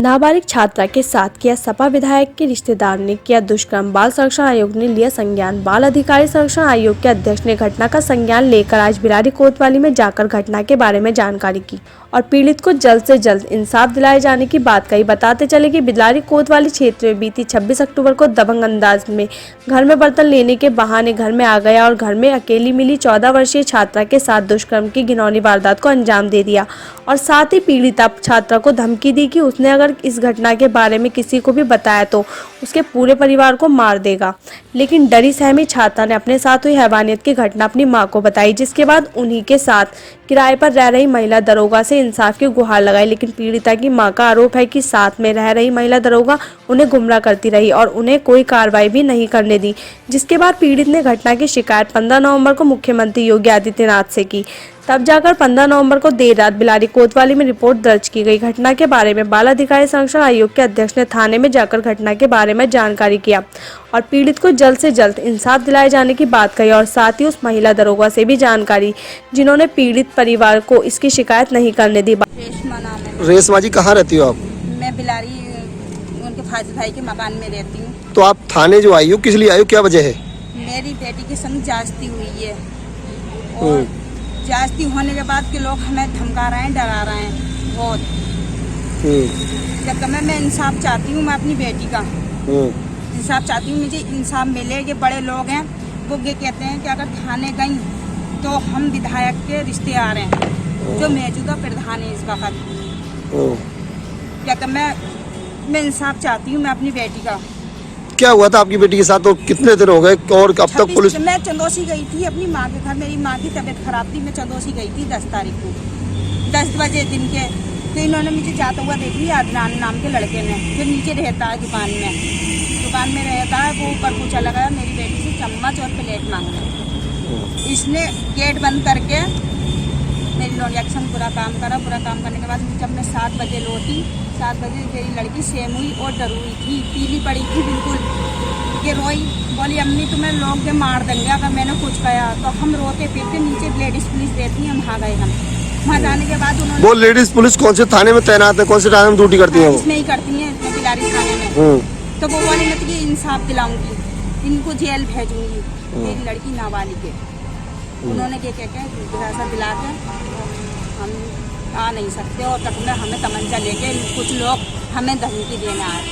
नाबालिग छात्रा के साथ किया सपा विधायक के रिश्तेदार ने किया दुष्कर्म। बाल संरक्षण आयोग ने लिया संज्ञान। बाल अधिकारी संरक्षण आयोग के अध्यक्ष ने घटना का संज्ञान लेकर आज बिलारी कोतवाली में जाकर घटना के बारे में जानकारी की और पीड़ित को जल्द से जल्द इंसाफ दिलाए जाने की बात कही। बताते चले कि बिलारी कोतवाली क्षेत्र में बीती 26 अक्टूबर को दबंग अंदाज में घर में बर्तन लेने के बहाने घर में आ गया और घर में अकेली मिली 14 वर्षीय छात्रा के साथ दुष्कर्म की घिनौनी वारदात को अंजाम दे दिया और साथ ही पीड़िता छात्रा को धमकी दी कि उसने अगर इस घटना के बारे में किसी को भी बताया तो उसके पूरे परिवार को मार देगा। लेकिन डरी सहमी छात्रा ने अपने साथ हुई हैवानियत की घटना अपनी मां को बताई, जिसके बाद उन्हीं के साथ किराए पर रह रही महिला दरोगा से इंसाफ की गुहार लगाई। लेकिन पीड़िता की मां का आरोप है कि साथ में रह रही महिला दरोगा उन्हें गुमराह करती रही और उन्हें कोई कार्रवाई भी नहीं करने दी, जिसके बाद पीड़ित ने घटना की शिकायत 15 नवंबर को मुख्यमंत्री योगी आदित्यनाथ से की। तब जाकर 15 नवंबर को देर रात बिलारी कोतवाली में रिपोर्ट दर्ज की गई। घटना के बारे में बाल अधिकारी संरक्षण आयोग के अध्यक्ष ने थाने में जाकर घटना के बारे में जानकारी किया और पीड़ित को जल्द से जल्द इंसाफ दिलाए जाने की बात कही और साथ ही उस महिला दरोगा से भी जानकारी जिन्होंने पीड़ित परिवार को इसकी शिकायत नहीं करने दी। रेशमा जी, कहाँ रहती हो आप? मैं बिलारी उनके फाजिल भाई के मकान में रहती हूँ। तो आप थाने जो आई हो, किस लिए आई हो, क्या वजह है? मेरी बेटी के संग जांचती हुई है और जांचती होने के बाद के लोग हमें धमका रहे हैं, डरा रहे हैं बहुत। जब मैं इंसाफ चाहती हूँ, मैं अपनी बेटी का इंसाफ चाहती हूँ, मुझे इंसाफ मिले। ये बड़े लोग हैं, वो ये कहते हैं कि अगर थाने गई तो हम विधायक के रिश्तेदार हैं जो मौजूदा प्रधान है इस वक्त। क्या मैं इंसाफ चाहती हूँ, मैं अपनी बेटी का। क्या हुआ था आपकी बेटी के साथ, तो कितने दिन हो गए और अब तक पुलिस? मैं चंदोसी गई थी अपनी माँ के घर, मेरी माँ की तबीयत खराब थी। मैं चंदोसी गई थी 10 तारीख को 10 बजे दिन के। तो इन्होंने मुझे जाता हुआ देख लिया, अदनान नाम के लड़के ने, जो नीचे रहता है दुकान में रहता है। वो ऊपर पूछा लगाया मेरी बेटी से चम्मच और प्लेट मांगना। इसने गेट बंद करके मेरी रिएक्शन पूरा काम करा। पूरा काम करने के बाद जब मैं 7 बजे लौटी, 7 बजे मेरी लड़की सेम हुई और डर हुई थी, पीली पड़ी थी बिल्कुल। ये रोई, बोली अम्मी तुम्हें लोग के मार देंगे अगर मैंने कुछ कहा। तो हम रोते पीटते नीचे लेडीज पुलिस रहती है, वहाँ गए हम। वहाँ जाने के बाद उन्होंने, वो लेडीज पुलिस कौन से थाने में तैनात है, कौन से थाने में ड्यूटी करती है? इसमें ही करती है, बिलारी थाने में। तो वो बोली मैं तुझे इंसाफ दिलाऊंगी, इनको जेल भेजूंगी, मेरी लड़की नाबालिग है। उन्होंने क्या क्या दिला के हम आ नहीं सकते और तक में हमें तमंचा लेके कुछ लोग हमें धमकी देने आए।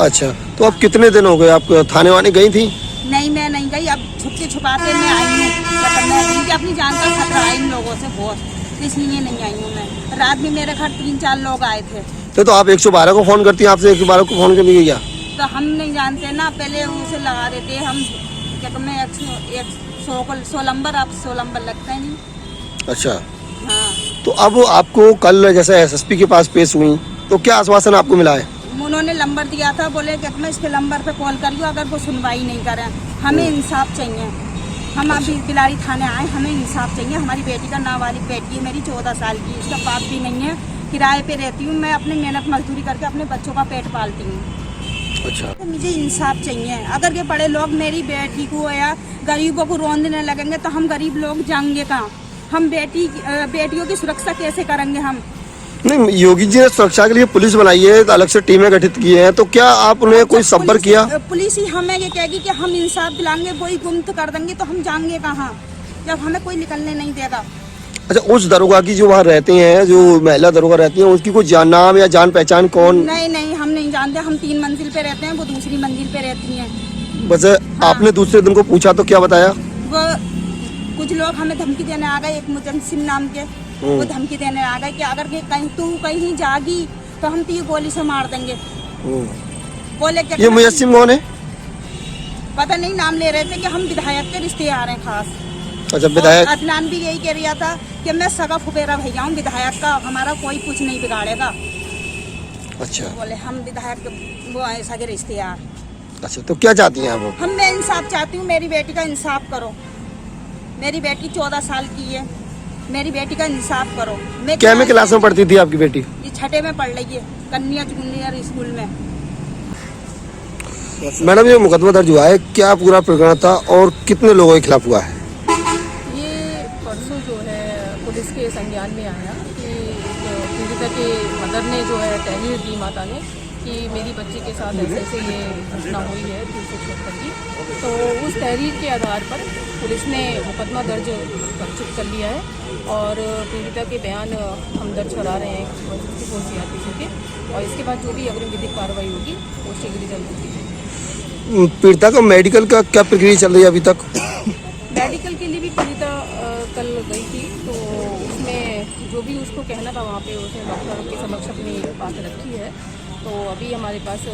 अच्छा, तो अब कितने दिन हो गए आप थाने वाने गई थी? नहीं, मैं नहीं गई। अब छुपके छुपाते मैं आई हूँ, क्योंकि अपनी जान का खतरा है इन लोगों से बहुत, इसलिए नहीं आई हूँ मैं। रात भी मेरे घर 3-4 लोग आए थे। तो आप 112 को फोन करती हैं? आपसे 112 को फोन करने गई क्या? तो हम नहीं जानते ना, पहले उसे लगा देते हम, क्या मैं 100 नंबर, आप 100 नंबर लगता है नहीं। अच्छा, हाँ। तो अब आपको कल जैसे एसएसपी के पास पेश हुई तो क्या आश्वासन आपको मिला है? उन्होंने नंबर दिया था, बोले कि मैं इसके नंबर पे कॉल करियो अगर वो सुनवाई नहीं करें। हमें इंसाफ चाहिए। हम अभी बिलारी थाने आए, हमें इंसाफ चाहिए। हमारी बेटी का नाबालिग बेटी है, मेरी 14 साल की, इसका बाप भी नहीं है, किराए पे रहती हूँ मैं, अपनी मेहनत मजदूरी करके अपने बच्चों का पेट पालती हूँ। अच्छा, तो मुझे इंसाफ चाहिए। अगर ये बड़े लोग मेरी बेटी को या गरीबों को रोंदने लगेंगे तो हम गरीब लोग जाएंगे कहाँ? हम बेटियों की सुरक्षा कैसे करेंगे हम? नहीं, योगी जी ने सुरक्षा के लिए पुलिस बनाई है, अलग से टीमें गठित की हैं, तो क्या आप उन्हें कोई संपर्क किया? पुलिस ही हमें ये कहेगी कि हम इंसाफ दिलाएंगे, वही गुम कर देंगे, तो हम जाएंगे कहाँ जब हमें कोई निकलने नहीं देगा? अच्छा, उस दरोगा की जो वहाँ रहते हैं, जो महिला दरोगा रहती हैं, उसकी कोई नाम या जान पहचान कौन? नहीं, हम नहीं जानते। हम 3 मंजिल पे रहते हैं, वो दूसरी मंजिल पे रहती है। बस आपने दूसरे दिन को पूछा तो क्या बताया? वो कुछ लोग हमें धमकी देने आ गए, एक मुजस्सिम नाम के, वो धमकी देने आ गए कि अगर तू कहीं जागी तो हम तुझे गोली से मार देंगे। बोले क्या? ये मुजस्सिम कौन है? पता नहीं, नाम ले रहे थे कि हम विधायक के रिश्तेदार हैं खास। अच्छा, विधायक अदनान भी यही कह रहा था कि मैं सगा फुफेरा भैया हूँ विधायक का, हमारा कोई कुछ नहीं बिगाड़ेगा। अच्छा, बोले हम विधायक वो ऐसा के रिश्तेदार। अच्छा, तो क्या चाहती हैं आप? मैं इंसाफ चाहती हूँ, मेरी बेटी का इंसाफ करो। मेरी बेटी 14 साल की है, मेरी बेटी का इंसाफ करो। मैं क्या में क्लास में पढ़ती थी आपकी बेटी? ये 6ठी में पढ़ रही है, कन्या जूनियर स्कूल में। मैडम, ये मुकदमा दर्ज हुआ है, क्या पूरा प्रकरण था और कितने लोगों के खिलाफ हुआ है? ये परसों जो है पुलिस के संज्ञान में आया कि पीड़िता के मदर ने जो है तहरीर दी माता ने कि मेरी बच्ची के साथ ऐसे ऐसे ये घटना हुई है 376 की। तो उस तहरीर के आधार पर पुलिस ने मुकदमा दर्ज कर लिया है और पीड़िता के बयान हम दर्ज करा रहे हैं 164 CRPC के, और इसके बाद जो भी अग्रिम विधिक कार्रवाई होगी वो शीघ्र जल्द की जाएगी। पीड़िता का मेडिकल का क्या प्रक्रिया चल रही है अभी तक? मेडिकल के लिए भी पीड़िता कल गई थी, तो उसमें जो भी उसको कहना था वहाँ पे उसने डॉक्टर के समक्ष अपनी बात रखी है। तो अभी हमारे पास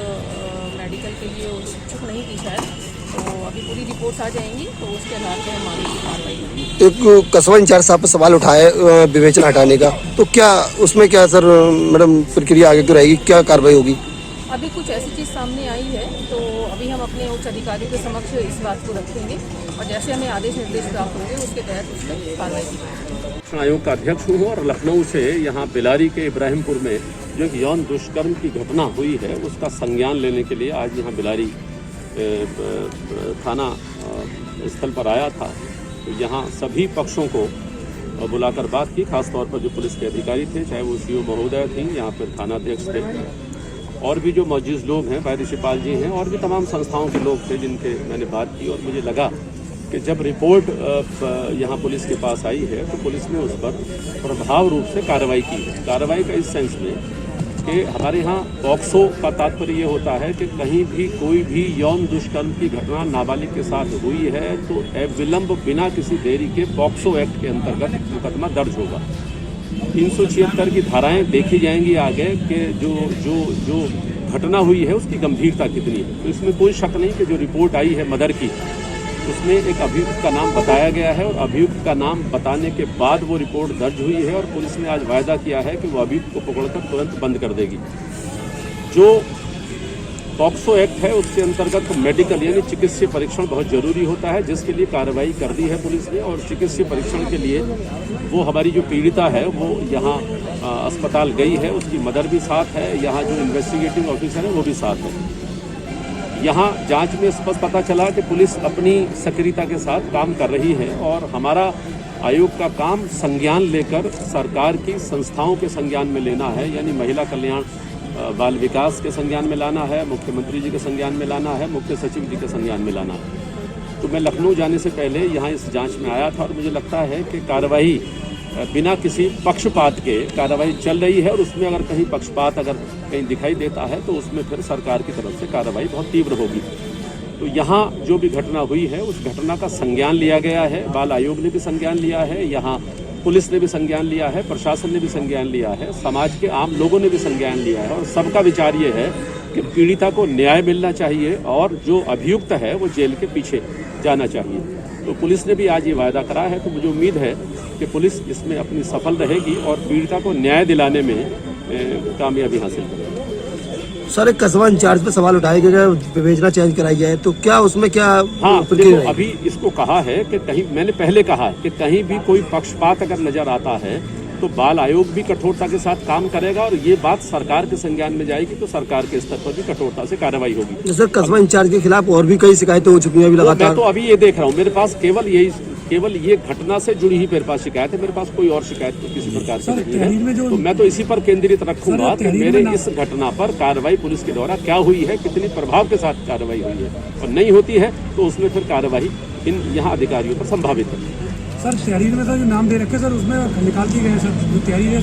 मेडिकल के लिए इच्छुक नहीं थी शायद, तो अभी पूरी रिपोर्ट्स आ जाएंगी तो उसके आधार पर हम आगे की कार्रवाई करेंगे। एक कस्बा इंचार्ज साहब पे सवाल उठाए विवेचना हटाने का, तो क्या उसमें क्या सर मैडम प्रक्रिया आगे की रहेगी, क्या कार्रवाई होगी? अभी कुछ ऐसी चीज़ सामने आई है तो अभी हम अपने उच्च अधिकारियों के समक्ष इस बात को रखेंगे और जैसे हमें आदेश निर्देश प्राप्त होंगे उसके तहत उस पर कार्रवाई की जाएगी। आयोग का अध्यक्ष हूँ और लखनऊ से यहाँ बिलारी के इब्राहिमपुर में जो एक यौन दुष्कर्म की घटना हुई है उसका संज्ञान लेने के लिए आज यहाँ बिलारी थाना स्थल पर आया था। तो यहाँ सभी पक्षों को बुलाकर बात की, खासतौर पर जो पुलिस के अधिकारी थे, चाहे वो CO महोदय थी, यहाँ पर थानाध्यक्ष थे और भी जो मौजूद लोग हैं, पायदेशीपाल जी हैं और भी तमाम संस्थाओं के लोग थे जिनके मैंने बात की। और मुझे लगा कि जब रिपोर्ट यहाँ पुलिस के पास आई है तो पुलिस ने उस पर प्रभाव रूप से कार्रवाई की है। कार्रवाई का इस सेंस में कि हमारे यहाँ पॉक्सो का तात्पर्य ये होता है कि कहीं भी कोई भी यौन दुष्कर्म की घटना नाबालिग के साथ हुई है तो विलंब बिना किसी देरी के पॉक्सो एक्ट के अंतर्गत मुकदमा दर्ज होगा। 376 की धाराएं देखी जाएंगी आगे कि जो घटना हुई है उसकी गंभीरता कितनी है। तो इसमें कोई शक नहीं कि जो रिपोर्ट आई है मदर की उसमें एक अभियुक्त का नाम बताया गया है और अभियुक्त का नाम बताने के बाद वो रिपोर्ट दर्ज हुई है और पुलिस ने आज वायदा किया है कि वो अभियुक्त को पकड़कर तुरंत बंद कर देगी। जो पॉक्सो एक्ट है उसके अंतर्गत मेडिकल यानी चिकित्सीय परीक्षण बहुत जरूरी होता है, जिसके लिए कार्रवाई कर दी है पुलिस ने। और चिकित्सीय परीक्षण के लिए वो हमारी जो पीड़िता है वो यहाँ अस्पताल गई है, उसकी मदर भी साथ है, यहाँ जो इन्वेस्टिगेटिंग ऑफिसर है वो भी साथ है। यहाँ जांच में स्पष्ट पता चला कि पुलिस अपनी सक्रियता के साथ काम कर रही है और हमारा आयोग का काम संज्ञान लेकर सरकार की संस्थाओं के संज्ञान में लेना है, यानी महिला कल्याण बाल विकास के संज्ञान में लाना है, मुख्यमंत्री जी के संज्ञान में लाना है, मुख्य सचिव जी के संज्ञान में लाना है। तो मैं लखनऊ जाने से पहले यहाँ इस जांच में आया था और मुझे लगता है कि कार्रवाई बिना किसी पक्षपात के कार्रवाई चल रही है और उसमें अगर कहीं पक्षपात अगर कहीं दिखाई देता है तो उसमें फिर सरकार की तरफ से कार्रवाई बहुत तीव्र होगी। तो यहाँ जो भी घटना हुई है उस घटना का संज्ञान लिया गया है, बाल आयोग ने भी संज्ञान लिया है, यहाँ पुलिस ने भी संज्ञान लिया है, प्रशासन ने भी संज्ञान लिया है, समाज के आम लोगों ने भी संज्ञान लिया है और सबका विचार ये है कि पीड़िता को न्याय मिलना चाहिए और जो अभियुक्त है वो जेल के पीछे जाना चाहिए। तो पुलिस ने भी आज ये वायदा करा है, तो मुझे उम्मीद है कि पुलिस इसमें अपनी सफल रहेगी और पीड़िता को न्याय दिलाने में कामयाबी हासिल करेगी। सर एक कस्बा इंचार्ज पे सवाल उठाए गए, विवेचना चेंज कराई जाए तो क्या उसमें क्या? हाँ, देखो अभी इसको कहा है कि कहीं, मैंने पहले कहा है कि कहीं भी कोई पक्षपात अगर नजर आता है तो बाल आयोग भी कठोरता के साथ काम करेगा और ये बात सरकार के संज्ञान में जाएगी तो सरकार के स्तर पर भी कठोरता से कार्रवाई होगी। सर कस्बा इंचार्ज के खिलाफ और भी कई शिकायतें हो चुकी हैं अभी लगातार। मैं तो अभी ये देख रहा हूँ, मेरे पास केवल ये घटना से जुड़ी ही मेरे पास शिकायत है, मेरे पास कोई और शिकायत किसी प्रकार की नहीं है। तो मैं तो इसी पर केंद्रित रखूंगा कि मेरे इस घटना पर कार्रवाई पुलिस के द्वारा क्या हुई है, कितनी प्रभाव के साथ कार्रवाई हुई है और नहीं होती है तो उसमें फिर कार्रवाई इन यहाँ अधिकारियों पर संभावित है। सर तहरीर में तो जो नाम दे रखे सर उसमें निकाल दिए गए सर, जो तहरीर है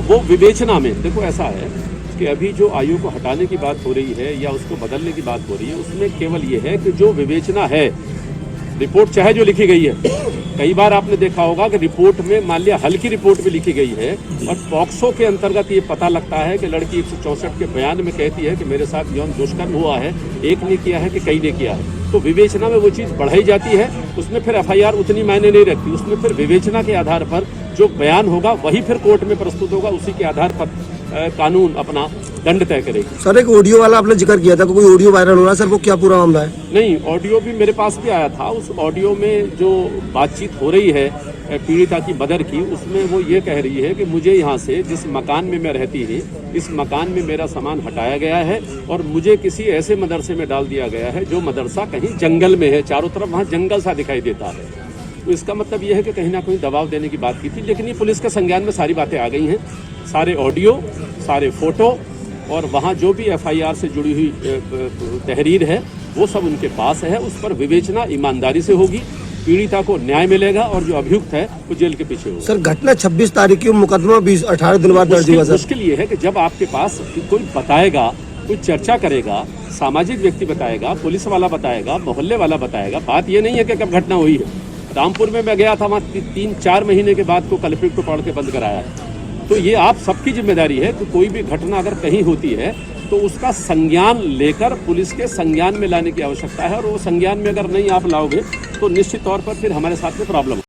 वो विवेचना में, देखो ऐसा है कि अभी जो आयोग को हटाने की बात हो रही है या उसको बदलने की बात हो रही है उसमें केवल ये है कि जो विवेचना है, रिपोर्ट चाहे जो लिखी गई है, कई बार आपने देखा होगा कि रिपोर्ट में मान लिया हल्की रिपोर्ट भी लिखी गई है और पॉक्सो के अंतर्गत ये पता लगता है कि लड़की 164 के बयान में कहती है कि मेरे साथ यौन दुष्कर्म हुआ है, एक ने किया है कि कई ने किया है, तो विवेचना में वो चीज़ बढ़ाई जाती है, उसमें फिर FIR उतनी मायने नहीं रखती, उसमें फिर विवेचना के आधार पर जो बयान होगा वही फिर कोर्ट में प्रस्तुत होगा, उसी के आधार पर कानून अपना दंड तय करेगी। सर एक ऑडियो वाला आपने जिक्र किया था, कोई ऑडियो वायरल हो रहा है सर, वो क्या पूरा मामला है? नहीं, ऑडियो भी मेरे पास भी आया था। उस ऑडियो में जो बातचीत हो रही है पीड़िता की मदर की, उसमें वो ये कह रही है कि मुझे यहाँ से जिस मकान में मैं रहती थी, इस मकान में मेरा सामान हटाया गया है और मुझे किसी ऐसे मदरसे में डाल दिया गया है जो मदरसा कहीं जंगल में है, चारों तरफ वहाँ जंगल सा दिखाई देता है। तो इसका मतलब ये है कि कहीं ना कहीं दबाव देने की बात की थी, लेकिन ये पुलिस के संज्ञान में सारी बातें आ गई हैं, सारे ऑडियो, सारे फोटो और वहाँ जो भी FIR से जुड़ी हुई तहरीर है वो सब उनके पास है। उस पर विवेचना ईमानदारी से होगी, पीड़िता को न्याय मिलेगा और जो अभियुक्त है वो जेल के पीछे होगा। सर घटना 26 तारीख की, मुकदमा 18 दिन बाद दर्ज हुआ सर। मुश्किल ये है कि जब आपके पास कोई बताएगा, कोई चर्चा करेगा, सामाजिक व्यक्ति बताएगा, पुलिस वाला बताएगा, मोहल्ले वाला बताएगा। बात ये नहीं है कि कब घटना हुई है। रामपुर में मैं गया था, वहाँ 3-4 महीने के बाद को कल्प्रिट को पकड़ के बंद कराया है। तो ये आप सबकी जिम्मेदारी है कि कोई भी घटना अगर कहीं होती है तो उसका संज्ञान लेकर पुलिस के संज्ञान में लाने की आवश्यकता है, और वो संज्ञान में अगर नहीं आप लाओगे तो निश्चित तौर पर फिर हमारे साथ में प्रॉब्लम